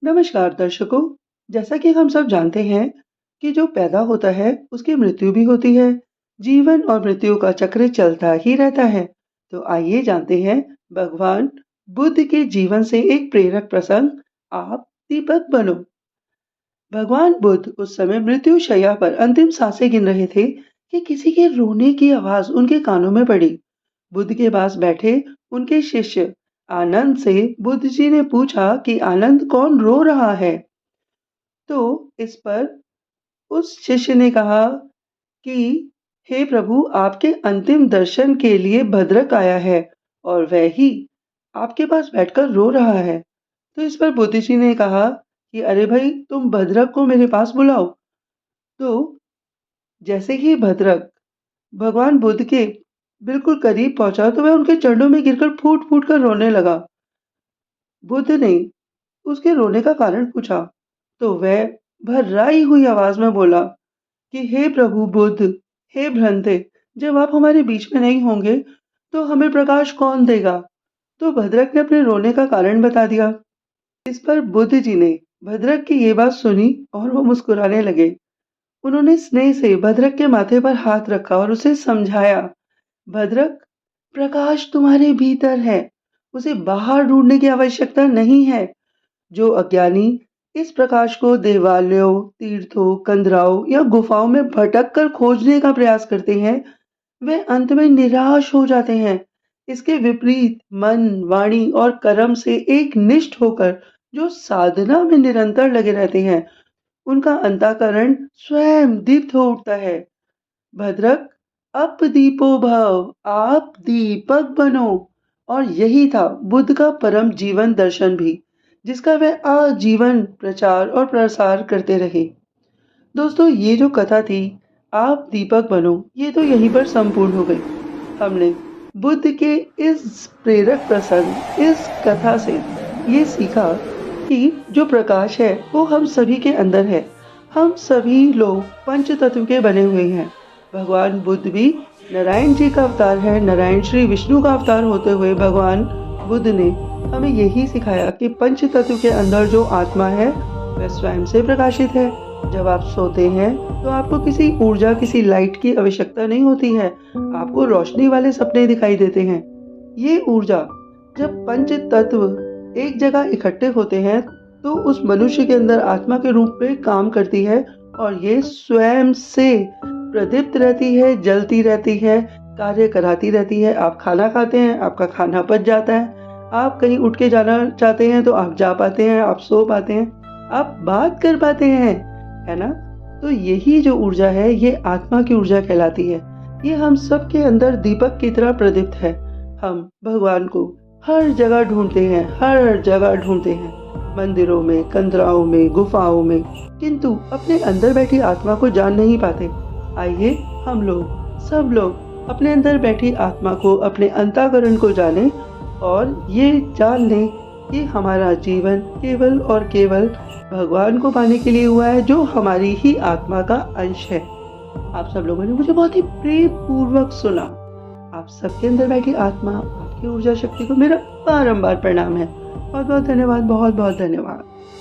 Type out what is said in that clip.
नमस्कार दर्शकों। जैसा कि हम सब जानते हैं कि जो पैदा होता है उसकी मृत्यु भी होती है। जीवन और मृत्यु का चक्र चलता ही रहता है। तो आइए जानते हैं भगवान बुद्ध के जीवन से एक प्रेरक प्रसंग। आप दीपक बनो। भगवान बुद्ध उस समय मृत्यु शैया पर अंतिम सांसें गिन रहे थे कि किसी के रोने की आवाज उनके कानों में पड़ी। बुद्ध के पास बैठे उनके शिष्य आनंद से बुद्ध जी ने पूछा कि आनंद, कौन रो रहा है? तो इस पर उस शिष्य ने कहा कि हे प्रभु, आपके अंतिम दर्शन के लिए भद्रक आया है और वह ही आपके पास बैठकर रो रहा है। तो इस पर बुद्ध जी ने कहा कि अरे भाई, तुम भद्रक को मेरे पास बुलाओ। तो जैसे ही भद्रक भगवान बुद्ध के बिल्कुल करीब पहुंचा तो वह उनके चरणों में गिरकर फूट फूट कर रोने लगा। बुद्ध ने उसके रोने का कारण पूछा तो वह भर्राई हुई आवाज में बोला कि हे प्रभु बुद्ध, हे भ्रंते, जब आप हमारे बीच में नहीं होंगे तो हमें प्रकाश कौन देगा? तो भद्रक ने अपने रोने का कारण बता दिया। इस पर बुद्ध जी ने भद्रक की ये बात सुनी और वो मुस्कुराने लगे। उन्होंने स्नेह से भद्रक के माथे पर हाथ रखा और उसे समझाया, भद्रक, प्रकाश तुम्हारे भीतर है, उसे बाहर ढूंढने की आवश्यकता नहीं है। जो अज्ञानी इस प्रकाश को देवालयों, तीर्थों, कंदराओं या गुफाओं में भटक कर खोजने का प्रयास करते हैं, वे अंत में निराश हो जाते हैं। इसके विपरीत मन, वाणी और कर्म से एक निष्ठ होकर जो साधना में निरंतर लगे रहते हैं, उनका अंतःकरण स्वयं दीप्त हो उठता है। भद्रक, अप दीपो भव, आप दीपक बनो। और यही था बुद्ध का परम जीवन दर्शन भी, जिसका वे आजीवन प्रचार और प्रसार करते रहे। दोस्तों, ये जो कथा थी, आप दीपक बनो, ये तो यहीं पर संपूर्ण हो गई। हमने बुद्ध के इस प्रेरक प्रसंग, इस कथा से ये सीखा कि जो प्रकाश है वो हम सभी के अंदर है। हम सभी लोग पंच तत्व के बने हुए हैं। भगवान बुद्ध भी नारायण जी का अवतार है। नारायण श्री विष्णु का अवतार होते हुए भगवान बुद्ध ने हमें यही सिखाया कि पंच तत्व के अंदर जो आत्मा है वह स्वयं से प्रकाशित है। जब आप सोते हैं तो आपको किसी ऊर्जा, किसी लाइट की आवश्यकता नहीं होती है। आपको रोशनी वाले सपने दिखाई देते हैं। ये ऊर्जा जब पंच तत्व एक जगह इकट्ठे होते हैं तो उस मनुष्य के अंदर आत्मा के रूप में काम करती है और ये स्वयं से प्रदीप्त रहती है, जलती रहती है, कार्य कराती रहती है। आप खाना खाते हैं, आपका खाना पच जाता है। आप कहीं उठ के जाना चाहते हैं तो आप जा पाते हैं, आप सो पाते हैं, आप बात कर पाते हैं, है ना? तो यही जो ऊर्जा है ये आत्मा की ऊर्जा कहलाती है। ये हम सबके अंदर दीपक की तरह प्रदीप्त है। हम भगवान को हर जगह ढूंढते हैं, हर जगह ढूंढते हैं, मंदिरों में, कंदराओं में, गुफाओं में, किंतु अपने अंदर बैठी आत्मा को जान नहीं पाते। आइए हम लोग, सब लोग अपने अंदर बैठी आत्मा को, अपने अंतःकरण को जानें और ये जान लें कि हमारा जीवन केवल और केवल भगवान को पाने के लिए हुआ है, जो हमारी ही आत्मा का अंश है। आप सब लोगों ने मुझे बहुत ही प्रेम पूर्वक सुना। आप सबके अंदर बैठी आत्मा, आपकी ऊर्जा शक्ति को मेरा बारंबार प्रणाम है। बहुत बहुत धन्यवाद, बहुत बहुत धन्यवाद।